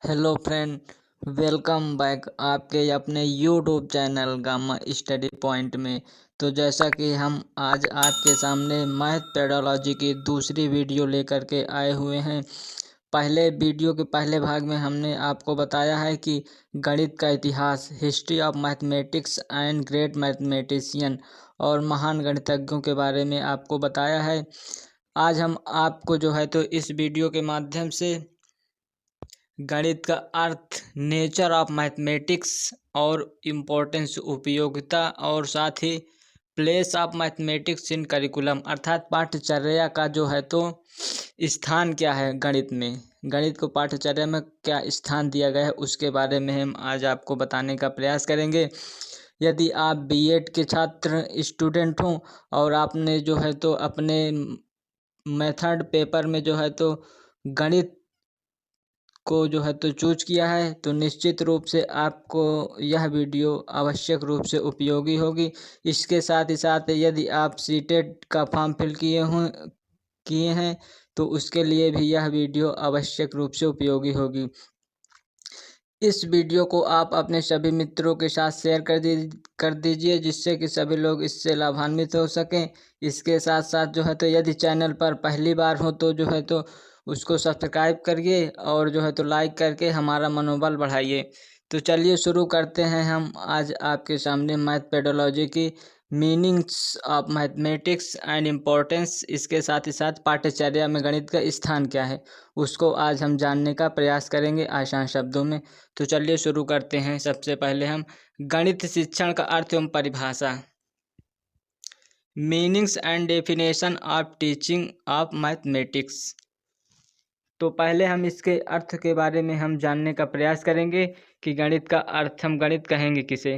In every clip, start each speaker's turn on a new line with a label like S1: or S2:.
S1: Hello friend, welcome back आपके अपने YouTube channel gamma study point में। तो जैसा कि हम आज आपके सामने मैथ पेडोलॉजी की दूसरी वीडियो लेकर के आए हुए हैं। पहले वीडियो के पहले भाग में हमने आपको बताया है कि गणित का इतिहास, history of mathematics and great mathematician और महान गणितज्ञों के बारे में आपको बताया है। आज हम आपको जो है तो इस वीडियो के माध्यम से गणित का अर्थ, नेचर ऑफ मैथमेटिक्स और इम्पोर्टेंस, उपयोगिता और साथ ही place of mathematics in curriculum अर्थात पाठ्यचर्या का जो है तो स्थान क्या है गणित में, गणित को पाठ्यचर्या में क्या स्थान दिया गया है उसके बारे में हम आज आपको बताने का प्रयास करेंगे। यदि आप बीएड के छात्र स्टूडेंट हों और आपने जो है तो अपने मेथड पेपर में जो है तो गणित को जो है तो चूज किया है, तो निश्चित रूप से आपको यह वीडियो आवश्यक रूप से उपयोगी होगी। इसके साथ ही साथ यदि आप सीटेट का फॉर्म फिल किए हैं तो उसके लिए भी यह वीडियो आवश्यक रूप से उपयोगी होगी। इस वीडियो को आप अपने सभी मित्रों के साथ शेयर कर दीजिए जिससे कि सभी लोग इससे लाभान्वित हो सकें। इसके साथ साथ जो है तो यदि चैनल पर पहली बार हो तो जो है तो उसको सब्सक्राइब करिए और जो है तो लाइक करके हमारा मनोबल बढ़ाइए। तो चलिए शुरू करते हैं हम आज आपके सामने मैथ पेडोलॉजी की meanings of mathematics and importance, इसके साथ ही साथ पाठ्यचर्या में गणित का स्थान क्या है उसको आज हम जानने का प्रयास करेंगे आसान शब्दों में। तो चलिए शुरू करते हैं। सबसे पहले हम गणित शिक्षण का अर्थ एवं परिभाषा, meanings and definition of teaching of mathematics. तो पहले हम इसके अर्थ के बारे में हम जानने का प्रयास करेंगे कि गणित का अर्थ, हम गणित कहेंगे किसे।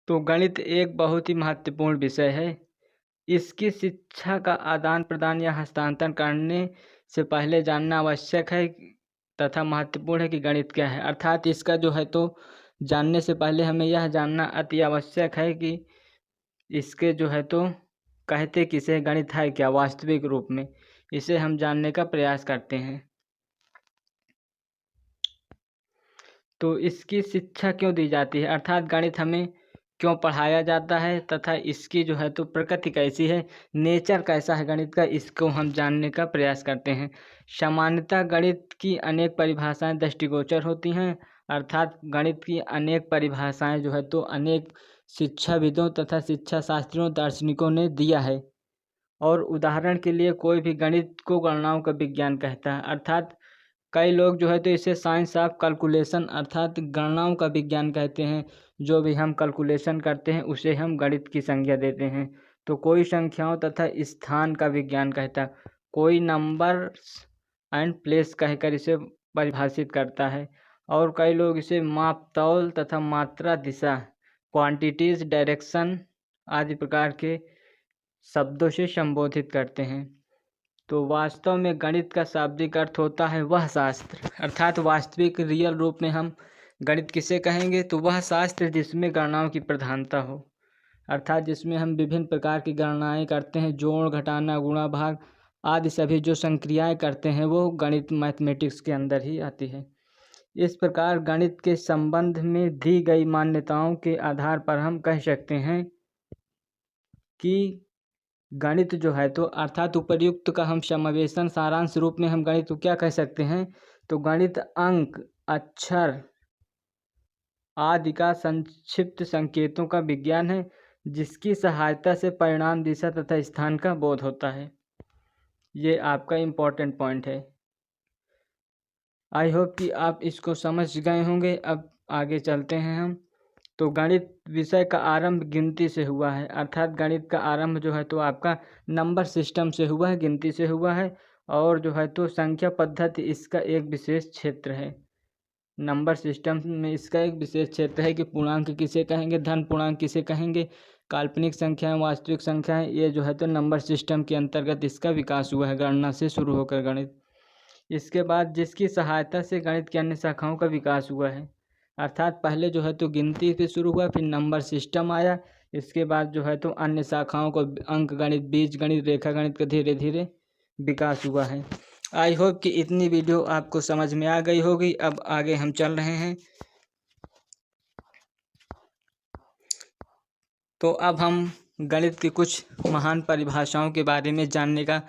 S1: तो गणित एक बहुत ही महत्वपूर्ण विषय है। इसकी शिक्षा का आदान प्रदान या हस्तांतरण करने से पहले जानना आवश्यक है तथा महत्वपूर्ण है कि गणित क्या है। अर्थात इसका जो है तो जानने से पहले हमें यह जानना अति आवश्यक है कि इसके जो है तो कहते किसे, गणित है क्या वास्तविक रूप में, इसे हम जानने का प्रयास करते हैं। तो इसकी शिक्षा क्यों दी जाती है, अर्थात गणित हमें क्यों पढ़ाया जाता है तथा इसकी जो है तो प्रकृति कैसी है, नेचर कैसा है गणित का, इसको हम जानने का प्रयास करते हैं। सामान्यतः गणित की अनेक परिभाषाएं दृष्टिगोचर होती हैं, अर्थात गणित की अनेक परिभाषाएं जो है तो अनेक शिक्षाविदों तथा शिक्षा शास्त्रियों, दार्शनिकों ने दिया है। और उदाहरण के लिए कोई भी गणित को गणनाओं का विज्ञान कहता है, अर्थात कई लोग जो है तो इसे साइंस ऑफ कैलकुलेशन अर्थात गणनाओं का विज्ञान कहते हैं। जो भी हम कैलकुलेशन करते हैं उसे हम गणित की संज्ञा देते हैं। तो कोई संख्याओं तथा स्थान का विज्ञान कहता है, कोई नंबर एंड प्लेस कहकर इसे परिभाषित करता है। और कई लोग इसे माप, तौल तथा मात्रा, दिशा, क्वांटिटीज, डायरेक्शन आदि प्रकार के शब्दों से संबोधित करते हैं। तो वास्तव में गणित का शाब्दिक अर्थ होता है वह शास्त्र, अर्थात वास्तविक रियल रूप में हम गणित किसे कहेंगे तो वह शास्त्र जिसमें गणनाओं की प्रधानता हो, अर्थात जिसमें हम विभिन्न प्रकार की गणनाएं करते हैं, जोड़, घटाना, गुणा, भाग आदि सभी जो संक्रियाएं करते हैं वो गणित मैथमेटिक्स के अंदर ही आती है। इस प्रकार गणित के संबंध में दी गई मान्यताओं के आधार पर हम कह सकते हैं कि गणित जो है तो अर्थात उपर्युक्त का हम समावेशन सारांश रूप में हम गणित को क्या कह सकते हैं, तो गणित अंक, अक्षर आदि का संक्षिप्त संकेतों का विज्ञान है जिसकी सहायता से परिणाम, दिशा तथा स्थान का बोध होता है। ये आपका इम्पोर्टेंट पॉइंट है। आई होप कि आप इसको समझ गए होंगे। अब आगे चलते हैं हम। तो गणित विषय का आरंभ गिनती से हुआ है, अर्थात गणित का आरंभ जो है तो आपका नंबर सिस्टम से हुआ है, गिनती से हुआ है। और जो है तो संख्या पद्धति इसका एक विशेष क्षेत्र है। नंबर सिस्टम में इसका एक विशेष क्षेत्र है कि पूर्णांक किसे कहेंगे, धन पूर्णांक किसे कहेंगे, काल्पनिक संख्याएं, वास्तविक संख्याएं, ये जो है तो नंबर सिस्टम के अंतर्गत इसका विकास हुआ है, गणना से शुरू होकर गणित। इसके बाद जिसकी सहायता से गणित की अन्य शाखाओं का विकास हुआ है, अर्थात पहले जो है तो गिनती से शुरू हुआ, फिर नंबर सिस्टम आया, इसके बाद जो है तो अन्य शाखाओं को अंक गणित, बीज गणित, रेखा गणित का धीरे धीरे विकास हुआ है। आई होप कि इतनी वीडियो आपको समझ में आ गई होगी। अब आगे हम चल रहे हैं। तो अब हम गणित की कुछ महान परिभाषाओं के बारे में जानने का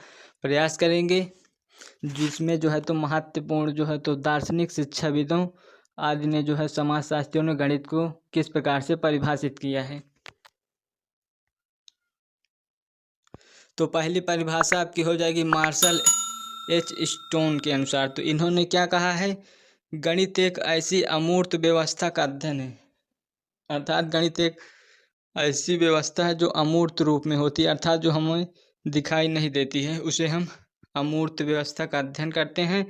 S1: प्रयास करेंगे, जिसमें जो है तो महत्वपूर्ण जो है तो दार्शनिक, शिक्षाविदों आदि ने जो है समाजशास्त्रियों ने गणित को किस प्रकार से परिभाषित किया है। तो पहली परिभाषा आपकी हो जाएगी मार्शल एच स्टोन के अनुसार। तो इन्होंने क्या कहा है, गणित एक ऐसी अमूर्त व्यवस्था का अध्ययन है। अर्थात गणित एक ऐसी व्यवस्था है जो अमूर्त रूप में होती है, अर्थात जो हमें दिखाई नहीं देती है, उसे हम अमूर्त व्यवस्था का अध्ययन करते हैं,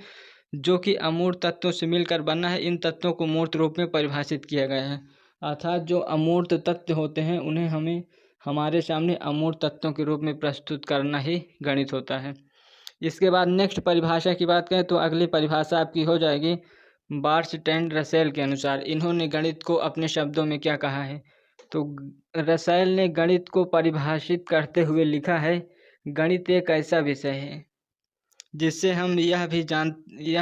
S1: जो कि अमूर्त तत्वों से मिलकर बना है। इन तत्वों को मूर्त रूप में परिभाषित किया गया है। अर्थात जो अमूर्त तत्व होते हैं उन्हें हमें हमारे सामने अमूर्त तत्वों के रूप में प्रस्तुत करना ही गणित होता है। इसके बाद नेक्स्ट परिभाषा की बात करें तो अगली परिभाषा आपकी हो जाएगी बार्टलेट रसेल के अनुसार। इन्होंने गणित को अपने शब्दों में क्या कहा है, तो रसेल ने गणित को परिभाषित करते हुए लिखा है, गणित एक ऐसा विषय है जिससे हम यह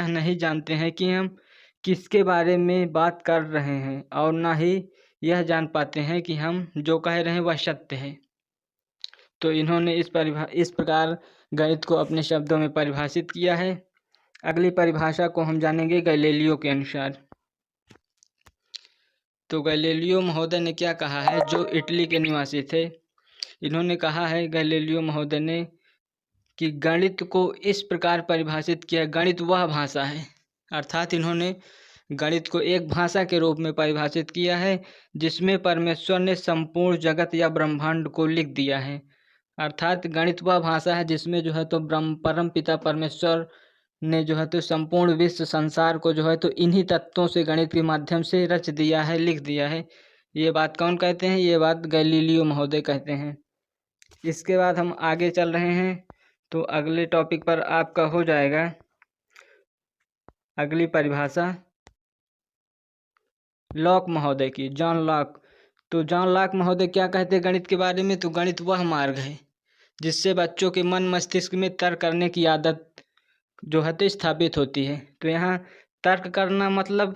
S1: नहीं जानते हैं कि हम किसके बारे में बात कर रहे हैं, और ना ही यह जान पाते हैं कि हम जो कह रहे हैं वह सत्य है। तो इन्होंने इस प्रकार गणित को अपने शब्दों में परिभाषित किया है। अगली परिभाषा को हम जानेंगे गैलीलियो के अनुसार। तो गैलीलियो महोदय ने क्या कहा है, जो इटली के निवासी थे, इन्होंने कहा है गैलीलियो महोदय ने कि गणित को इस प्रकार परिभाषित किया, गणित वह भाषा है। अर्थात इन्होंने गणित को एक भाषा के रूप में परिभाषित किया है जिसमें परमेश्वर ने संपूर्ण जगत या ब्रह्मांड को लिख दिया है। अर्थात गणित वह भाषा है जिसमें जो है तो परम पिता परमेश्वर ने जो है तो संपूर्ण विश्व संसार को जो है तो इन्हीं तत्वों से गणित के माध्यम से रच दिया है, लिख दिया है। ये बात कौन कहते हैं, ये बात गैलीलियो महोदय कहते हैं। इसके बाद हम आगे चल रहे हैं। तो अगले टॉपिक पर आपका हो जाएगा अगली परिभाषा लॉक महोदय की, जॉन लॉक। तो जॉन लॉक महोदय क्या कहते हैं गणित के बारे में, तो गणित वह मार्ग है जिससे बच्चों के मन मस्तिष्क में तर्क करने की आदत जो है तो स्थापित होती है। तो यहाँ तर्क करना मतलब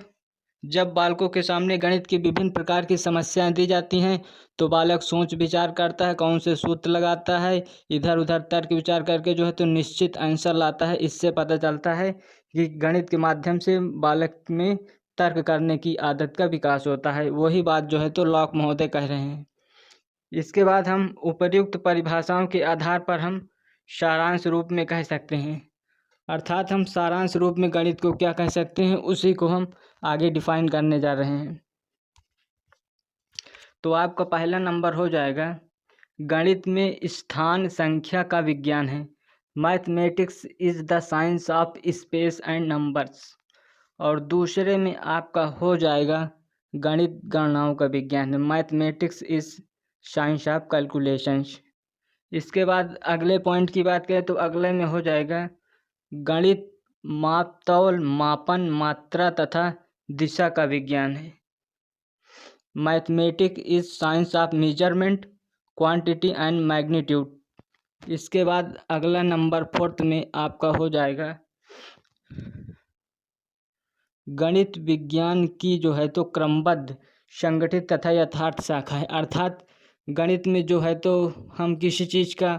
S1: जब बालकों के सामने गणित की विभिन्न प्रकार की समस्याएं दी जाती हैं तो बालक सोच विचार करता है, कौन से सूत्र लगाता है, इधर उधर तर्क विचार करके जो है तो निश्चित आंसर लाता है। इससे पता चलता है कि गणित के माध्यम से बालक में तर्क करने की आदत का विकास होता है। वही बात जो है तो लॉक महोदय कह रहे हैं। इसके बाद हम उपर्युक्त परिभाषाओं के आधार पर हम सारांश रूप में कह सकते हैं। अर्थात हम सारांश रूप में गणित को क्या कह सकते हैं, उसी को हम आगे डिफाइन करने जा रहे हैं। तो आपका पहला नंबर हो जाएगा, गणित में स्थान संख्या का विज्ञान है। Mathematics is the science of space and numbers. और दूसरे में आपका हो जाएगा गणित गणनाओं का विज्ञान है। Mathematics is science of calculations. इसके बाद अगले पॉइंट की बात करें तो अगले में हो जाएगा गणित माप तौल, मापन, मात्रा तथा दिशा का विज्ञान है। Mathematics is science of measurement, quantity and magnitude. इसके बाद अगला नंबर फोर्थ में आपका हो जाएगा गणित विज्ञान की जो है तो क्रमबद्ध, संगठित तथा यथार्थ शाखा है। अर्थात गणित में जो है तो हम किसी चीज़ का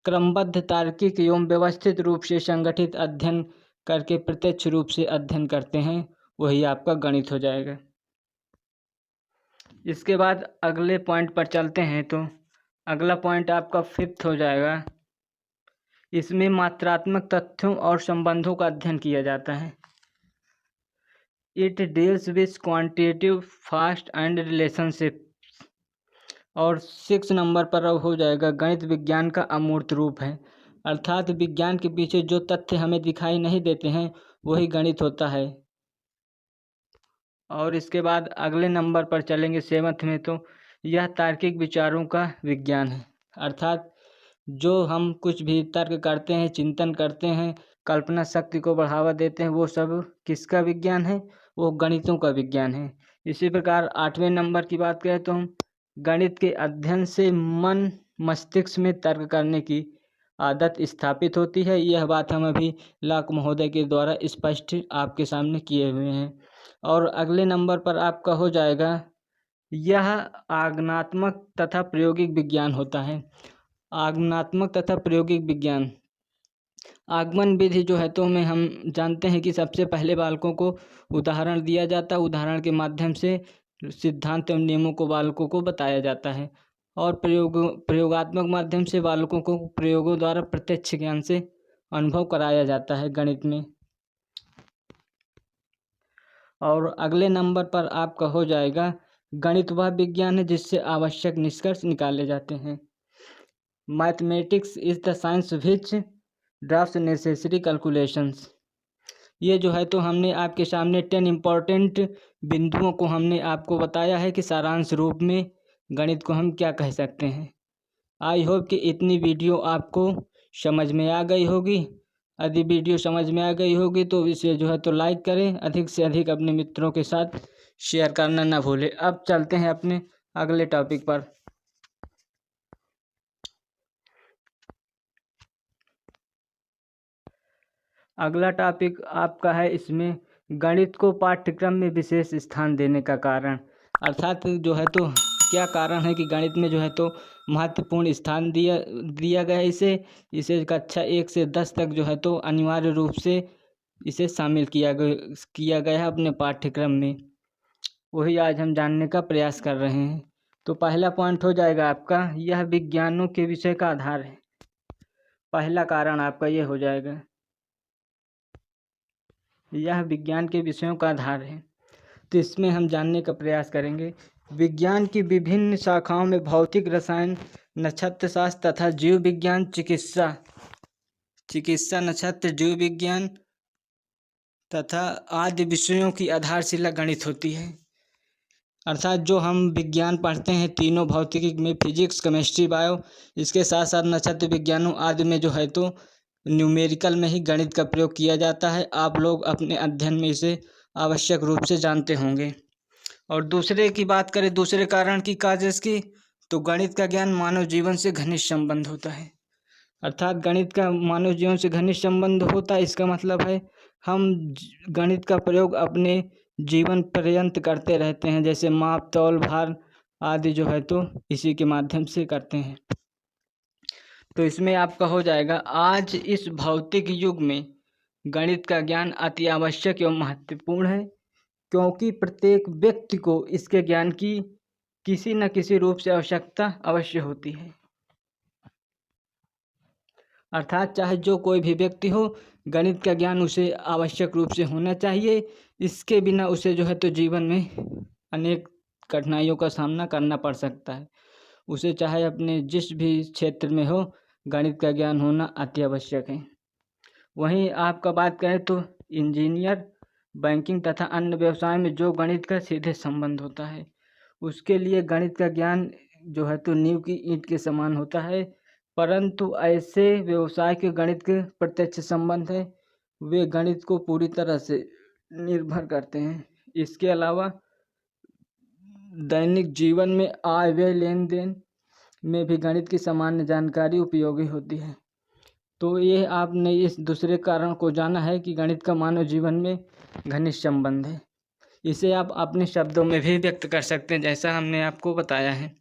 S1: क्रमबद्ध, तार्किक एवं व्यवस्थित रूप से संगठित अध्ययन करके प्रत्यक्ष रूप से अध्ययन करते हैं, वही आपका गणित हो जाएगा। इसके बाद अगले पॉइंट पर चलते हैं। तो अगला पॉइंट आपका फिफ्थ हो जाएगा, इसमें मात्रात्मक तथ्यों और संबंधों का अध्ययन किया जाता है। It deals with quantitative fast and relationship. और 6 नंबर पर अब हो जाएगा गणित विज्ञान का अमूर्त रूप है। अर्थात विज्ञान के पीछे जो तथ्य हमें दिखाई नहीं देते हैं वही गणित होता है। और इसके बाद अगले नंबर पर चलेंगे 7th में। तो यह तार्किक विचारों का विज्ञान है। अर्थात जो हम कुछ भी तर्क करते हैं, चिंतन करते हैं, कल्पना शक्ति को बढ़ावा देते हैं, वो सब किसका विज्ञान है, वो गणितों का विज्ञान है। इसी प्रकार 8वें नंबर की बात करें तो हम गणित के अध्ययन से मन मस्तिष्क में तर्क करने की आदत स्थापित होती है। यह बात हम अभी लॉक महोदय के द्वारा स्पष्ट आपके सामने किए हुए हैं। और अगले नंबर पर आपका हो जाएगा, यह आगमनात्मक तथा प्रायोगिक विज्ञान होता है। आगमनात्मक तथा प्रायोगिक विज्ञान, आगमन विधि जो है तो में हम जानते हैं कि सबसे पहले बालकों को उदाहरण दिया जाता है, उदाहरण के माध्यम से सिद्धांत एवं नियमों को बालकों को बताया जाता है। और प्रयोगात्मक माध्यम से बालकों को प्रयोगों द्वारा प्रत्यक्ष ज्ञान से अनुभव कराया जाता है गणित में। और अगले नंबर पर आपका हो जाएगा, गणित वह विज्ञान है जिससे आवश्यक निष्कर्ष निकाले जाते हैं। Mathematics is the science which draft necessary calculations. ये जो है तो हमने आपके सामने 10 इम्पोर्टेंट बिंदुओं को हमने आपको बताया है कि सारांश रूप में गणित को हम क्या कह सकते हैं। आई होप कि इतनी वीडियो आपको समझ में आ गई होगी। यदि वीडियो समझ में आ गई होगी तो इसे जो है तो लाइक करें, अधिक से अधिक अपने मित्रों के साथ शेयर करना ना भूलें। अब चलते हैं अपने अगले टॉपिक पर। अगला टॉपिक आपका है, इसमें गणित को पाठ्यक्रम में विशेष स्थान देने का कारण, अर्थात जो है तो क्या कारण है कि गणित में जो है तो महत्वपूर्ण स्थान दिया गया है। इसे कक्षा 1 से 10 तक जो है तो अनिवार्य रूप से इसे शामिल किया गया है अपने पाठ्यक्रम में। वही आज हम जानने का प्रयास कर रहे हैं। तो पहला पॉइंट हो जाएगा आपका, यह विज्ञानों के विषय का आधार है। पहला कारण आपका ये हो जाएगा, यह विज्ञान के विषयों का आधार है। तो इसमें हम जानने का प्रयास करेंगे, विज्ञान की विभिन्न शाखाओं में भौतिक, रसायन, नक्षत्र शास्त्र तथा जीव विज्ञान, चिकित्सा, नक्षत्र, जीव विज्ञान तथा आदि विषयों की आधारशिला गणित होती है। अर्थात जो हम विज्ञान पढ़ते हैं तीनों, भौतिकी में फिजिक्स, केमिस्ट्री, बायो, इसके साथ साथ नक्षत्र विज्ञानों आदि में जो है तो न्यूमेरिकल में ही गणित का प्रयोग किया जाता है। आप लोग अपने अध्ययन में इसे आवश्यक रूप से जानते होंगे। और दूसरे की बात करें, दूसरे कारण की काजेस की, तो गणित का ज्ञान मानव जीवन से घनिष्ठ संबंध होता है। अर्थात गणित का मानव जीवन से घनिष्ठ संबंध होता है, इसका मतलब है हम गणित का प्रयोग अपने जीवन पर्यंत करते रहते हैं, जैसे माप, तौल, भार आदि जो है तो इसी के माध्यम से करते हैं। तो इसमें आपका हो जाएगा, आज इस भौतिक युग में गणित का ज्ञान अति आवश्यक एवं महत्वपूर्ण है, क्योंकि प्रत्येक व्यक्ति को इसके ज्ञान की किसी न किसी रूप से आवश्यकता अवश्य होती है। अर्थात चाहे जो कोई भी व्यक्ति हो, गणित का ज्ञान उसे आवश्यक रूप से होना चाहिए। इसके बिना उसे जो है तो जीवन में अनेक कठिनाइयों का सामना करना पड़ सकता है। उसे चाहे अपने जिस भी क्षेत्र में हो, गणित का ज्ञान होना अति आवश्यक है। वहीं आपका बात करें तो इंजीनियर, बैंकिंग तथा अन्य व्यवसाय में जो गणित का सीधे संबंध होता है, उसके लिए गणित का ज्ञान जो है तो नींव की ईंट के समान होता है। परंतु ऐसे व्यवसाय के गणित के प्रत्यक्ष संबंध है, वे गणित को पूरी तरह से निर्भर करते हैं। इसके अलावा दैनिक जीवन में आय व्यय लेन देन में भी गणित की सामान्य जानकारी उपयोगी होती है। तो ये आपने इस दूसरे कारण को जाना है कि गणित का मानव जीवन में घनिष्ठ संबंध है। इसे आप अपने शब्दों में भी व्यक्त कर सकते हैं, जैसा हमने आपको बताया है।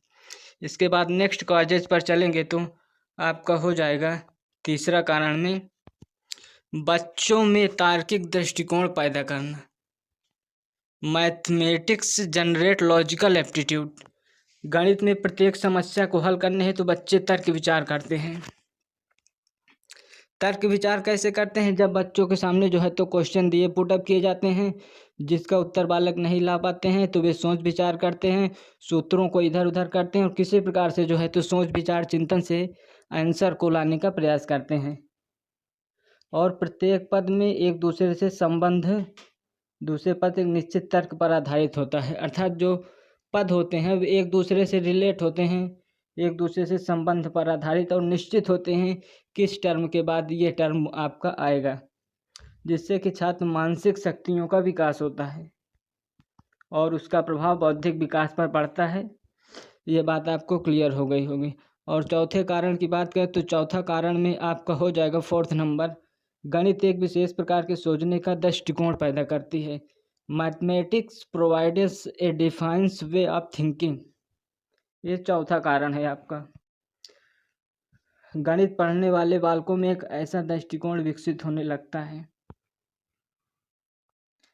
S1: इसके बाद नेक्स्ट कॉजेज पर चलेंगे तो आपका हो जाएगा तीसरा कारण में, बच्चों में तार्किक दृष्टिकोण पैदा करना। Mathematics generate logical aptitude. गणित में प्रत्येक समस्या को हल करने हेतु बच्चे तर्क विचार करते हैं। तर्क विचार कैसे करते हैं? जब बच्चों के सामने जो है तो क्वेश्चन दिए पुटअप किए जाते हैं, जिसका उत्तर बालक नहीं ला पाते हैं, तो वे सोच विचार करते हैं, सूत्रों को इधर उधर करते हैं और किसी प्रकार से जो है तो सोच विचार चिंतन से आंसर को लाने का प्रयास करते हैं। और प्रत्येक पद में एक दूसरे से संबंध, दूसरे पद एक निश्चित तर्क पर आधारित होता है। अर्थात जो पद होते हैं वे एक दूसरे से रिलेट होते हैं, एक दूसरे से संबंध पर आधारित और निश्चित होते हैं किस टर्म के बाद ये टर्म आपका आएगा, जिससे कि छात्र मानसिक शक्तियों का विकास होता है और उसका प्रभाव बौद्धिक विकास पर पड़ता है। ये बात आपको क्लियर हो गई होगी। और चौथे कारण की बात करें तो चौथा कारण में आपका हो जाएगा 4th नंबर, गणित एक विशेष प्रकार के सोचने का दृष्टिकोण पैदा करती है। Mathematics provides a defines way of thinking, ये चौथा कारण है आपका। गणित पढ़ने वाले बालकों में एक ऐसा दृष्टिकोण विकसित होने लगता है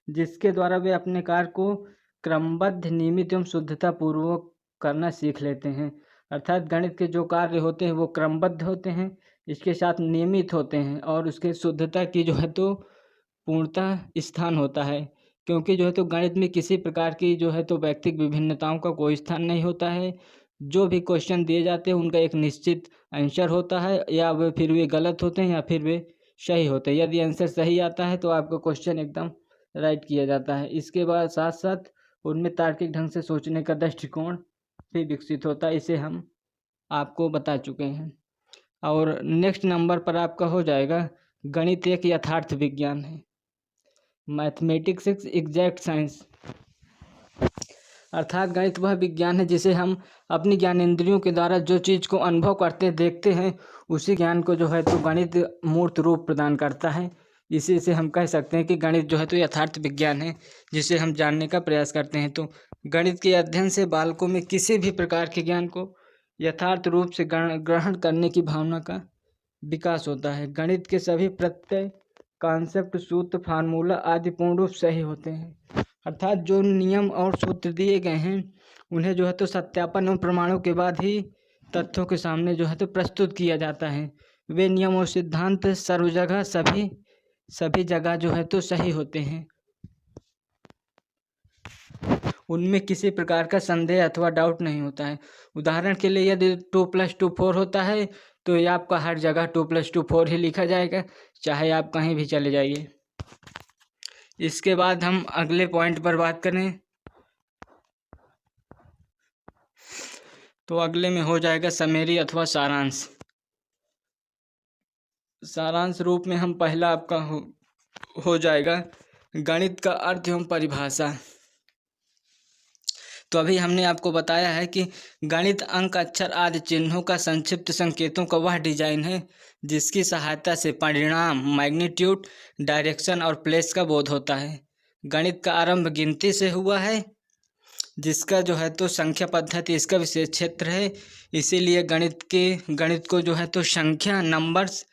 S1: जिसके द्वारा वे अपने कार्य को क्रमबद्ध, नियमित एवं शुद्धता पूर्वक करना सीख लेते हैं। अर्थात गणित के जो कार्य होते हैं वो क्रमबद्ध होते हैं, इसके साथ नियमित होते हैं और उसके शुद्धता की जो है तो पूर्णतः स्थान होता है। क्योंकि जो है तो गणित में किसी प्रकार की जो है तो व्यक्तिगत विभिन्नताओं का कोई स्थान नहीं होता है। जो भी क्वेश्चन दिए जाते हैं उनका एक निश्चित आंसर होता है, या वे गलत होते हैं या फिर वे सही होते हैं। यदि आंसर सही आता है तो आपका क्वेश्चन एकदम राइट किया जाता है। इसके बाद साथ साथ उनमें तार्किक ढंग से सोचने का दृष्टिकोण भी विकसित होता है, इसे हम आपको बता चुके हैं। और नेक्स्ट नंबर पर आपका हो जाएगा गणित एक यथार्थ विज्ञान है। मैथमेटिक्स इज एग्जैक्ट साइंस, अर्थात गणित वह विज्ञान है जिसे हम अपनी ज्ञानेंद्रियों के द्वारा जो चीज़ को अनुभव करते देखते हैं उसी ज्ञान को जो है तो गणित मूर्त रूप प्रदान करता है। इसी से हम कह सकते हैं कि गणित जो है तो यथार्थ विज्ञान है जिसे हम जानने का प्रयास करते हैं। तो गणित के अध्ययन से बालकों में किसी भी प्रकार के ज्ञान को यथार्थ रूप से ग्रहण करने की भावना का विकास होता है। गणित के सभी प्रत्यय, कॉन्सेप्ट, सूत्र, फार्मूला आदि पूर्ण रूप सही होते हैं। अर्थात जो नियम और सूत्र दिए गए हैं उन्हें जो है तो सत्यापन और प्रमाणों के बाद ही तथ्यों के सामने जो है तो प्रस्तुत किया जाता है। वे नियम और सिद्धांत सर्व जगह सभी जगह जो है तो सही होते हैं, उनमें किसी प्रकार का संदेह अथवा डाउट नहीं होता है। उदाहरण के लिए यदि 2 + 2 4 होता है तो ये आपका हर जगह 2 + 2 4 ही लिखा जाएगा, चाहे आप कहीं भी चले जाइए। इसके बाद हम अगले पॉइंट पर बात करें तो अगले में हो जाएगा समरी अथवा सारांश। सारांश रूप में हम पहला आपका हो जाएगा गणित का अर्थ एवं परिभाषा। तो अभी हमने आपको बताया है कि गणित अंक, अक्षर आदि चिन्हों का संक्षिप्त संकेतों का वह डिजाइन है जिसकी सहायता से परिणाम, मैग्नीट्यूड, डायरेक्शन और प्लेस का बोध होता है। गणित का आरंभ गिनती से हुआ है जिसका जो है तो संख्या पद्धति इसका विशेष क्षेत्र है। इसीलिए गणित को जो है तो संख्या, नंबर्स,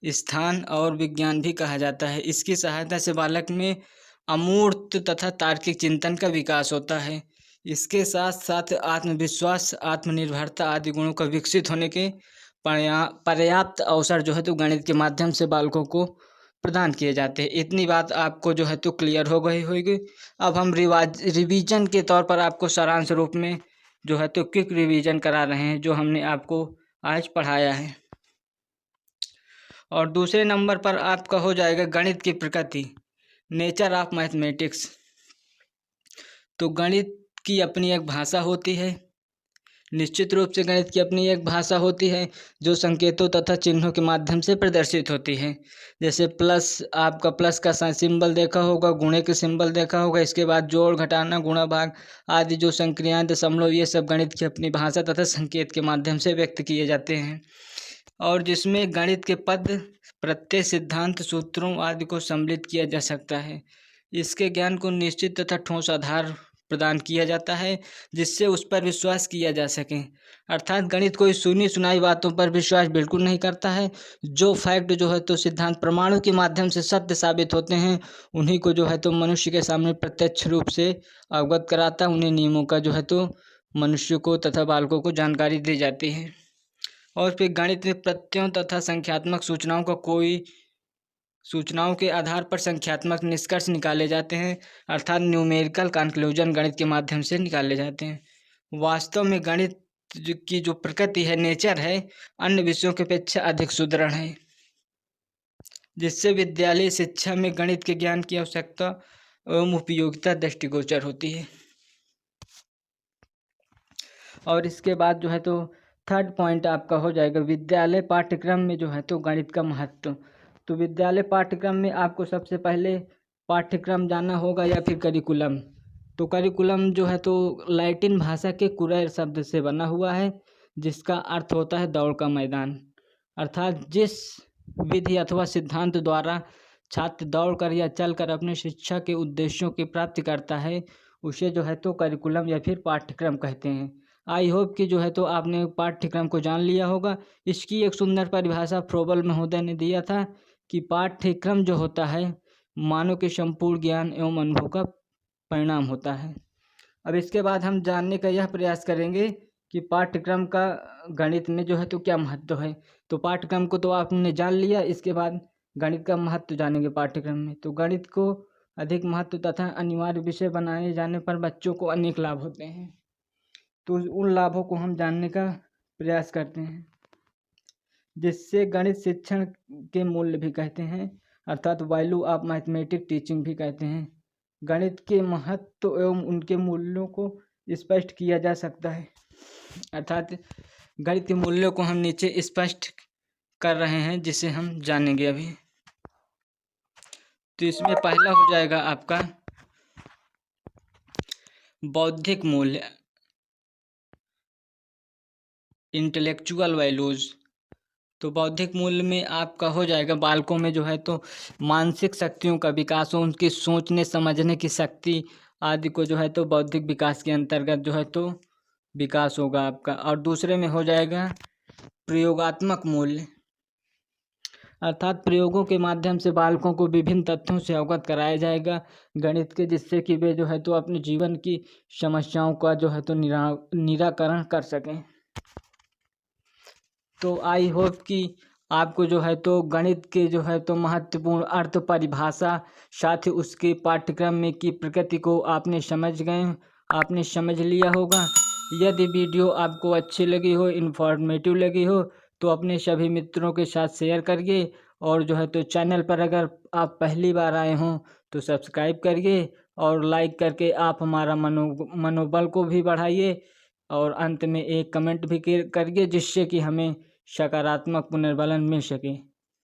S1: स्थान और विज्ञान भी कहा जाता है। इसकी सहायता से बालक में अमूर्त तथा तार्किक चिंतन का विकास होता है। इसके साथ साथ आत्मविश्वास, आत्मनिर्भरता आदि गुणों का विकसित होने के पर्याप्त अवसर जो है तो गणित के माध्यम से बालकों को प्रदान किए जाते हैं। इतनी बात आपको जो है तो क्लियर हो गई होगी। अब हम रिवीजन के तौर पर आपको सारांश रूप में जो है तो क्विक रिवीजन करा रहे हैं जो हमने आपको आज पढ़ाया है। और दूसरे नंबर पर आपका हो जाएगा गणित की प्रकृति, नेचर ऑफ मैथमेटिक्स। तो गणित की अपनी एक भाषा होती है, निश्चित रूप से गणित की अपनी एक भाषा होती है जो संकेतों तथा चिन्हों के माध्यम से प्रदर्शित होती है। जैसे प्लस, आपका प्लस का सिंबल देखा होगा, गुणे के सिंबल देखा होगा, इसके बाद जोड़, घटाना, गुणा, भाग आदि जो संक्रियाएं, दशमलव, ये सब गणित की अपनी भाषा तथा संकेत के माध्यम से व्यक्त किए जाते हैं। और जिसमें गणित के पद, प्रत्यय, सिद्धांत, सूत्रों आदि को सम्मिलित किया जा सकता है। इसके ज्ञान को निश्चित तथा ठोस आधार प्रदान किया जाता है जिससे उस पर विश्वास किया जा सके। अर्थात गणित कोई सुनी सुनाई बातों पर विश्वास बिल्कुल नहीं करता है। जो फैक्ट जो है तो सिद्धांत प्रमाणों के माध्यम से सत्य साबित होते हैं उन्हीं को जो है तो मनुष्य के सामने प्रत्यक्ष रूप से अवगत कराता है। उन्हें नियमों का जो है तो मनुष्य को तथा बालकों को जानकारी दी जाती है। और फिर गणित में प्रत्ययों तथा संख्यात्मक सूचनाओं के आधार पर संख्यात्मक निष्कर्ष निकाले जाते हैं, अर्थात न्यूमेरिकल कंक्लूजन गणित के माध्यम से निकाले जाते हैं। वास्तव में गणित की जो प्रकृति है, नेचर है, अन्य विषयों की अपेक्षा अधिक सुदृढ़ है, जिससे विद्यालय शिक्षा में गणित के ज्ञान की आवश्यकता एवं उपयोगिता दृष्टिगोचर होती है। और इसके बाद जो है तो थर्ड पॉइंट आपका हो जाएगा विद्यालय पाठ्यक्रम में जो है तो गणित का महत्व। तो विद्यालय पाठ्यक्रम में आपको सबसे पहले पाठ्यक्रम जानना होगा या फिर करिकुलम। तो करिकुलम जो है तो लैटिन भाषा के कुरैर शब्द से बना हुआ है जिसका अर्थ होता है दौड़ का मैदान। अर्थात जिस विधि अथवा सिद्धांत द्वारा छात्र दौड़कर या चलकर अपने शिक्षा के उद्देश्यों की प्राप्ति करता है उसे जो है तो करिकुलम या फिर पाठ्यक्रम कहते हैं। आई होप कि जो है तो आपने पाठ्यक्रम को जान लिया होगा। इसकी एक सुंदर परिभाषा फ्रोबल महोदय ने दिया था कि पाठ्यक्रम जो होता है मानव के संपूर्ण ज्ञान एवं अनुभव का परिणाम होता है। अब इसके बाद हम जानने का यह प्रयास करेंगे कि पाठ्यक्रम का गणित में जो है तो क्या महत्व है। तो पाठ्यक्रम को तो आपने जान लिया, इसके बाद गणित का महत्व जानेंगे पाठ्यक्रम में। तो गणित को अधिक महत्व तथा अनिवार्य विषय बनाए जाने पर बच्चों को अनेक लाभ होते हैं। तो उन लाभों को हम जानने का प्रयास करते हैं, जिससे गणित शिक्षण के मूल्य भी कहते हैं, अर्थात वैल्यू ऑफ मैथमेटिक्स टीचिंग भी कहते हैं। गणित के महत्व एवं उनके मूल्यों को स्पष्ट किया जा सकता है, अर्थात गणित के मूल्यों को हम नीचे स्पष्ट कर रहे हैं, जिसे हम जानेंगे अभी। तो इसमें पहला हो जाएगा आपका बौद्धिक मूल्य, इंटेलेक्चुअल वैल्यूज। तो बौद्धिक मूल्य में आपका हो जाएगा बालकों में जो है तो मानसिक शक्तियों का विकास हो, उनकी सोचने समझने की शक्ति आदि को जो है तो बौद्धिक विकास के अंतर्गत जो है तो विकास होगा आपका। और दूसरे में हो जाएगा प्रयोगात्मक मूल्य, अर्थात प्रयोगों के माध्यम से बालकों को विभिन्न तथ्यों से अवगत कराया जाएगा गणित के, जिससे कि वे जो है तो अपने जीवन की समस्याओं का जो है तो निराकरण कर सकें। तो आई होप कि आपको जो है तो गणित के जो है तो महत्वपूर्ण अर्थ परिभाषा साथ ही उसके पाठ्यक्रम में की प्रकृति को आपने समझ लिया होगा। यदि वीडियो आपको अच्छी लगी हो, इन्फॉर्मेटिव लगी हो, तो अपने सभी मित्रों के साथ शेयर करिए। और जो है तो चैनल पर अगर आप पहली बार आए हों तो सब्सक्राइब करिए और लाइक करके आप हमारा मनोबल को भी बढ़ाइए। और अंत में एक कमेंट भी करिए, जिससे कि हमें सकारात्मक पुनर्बलन मिल सके।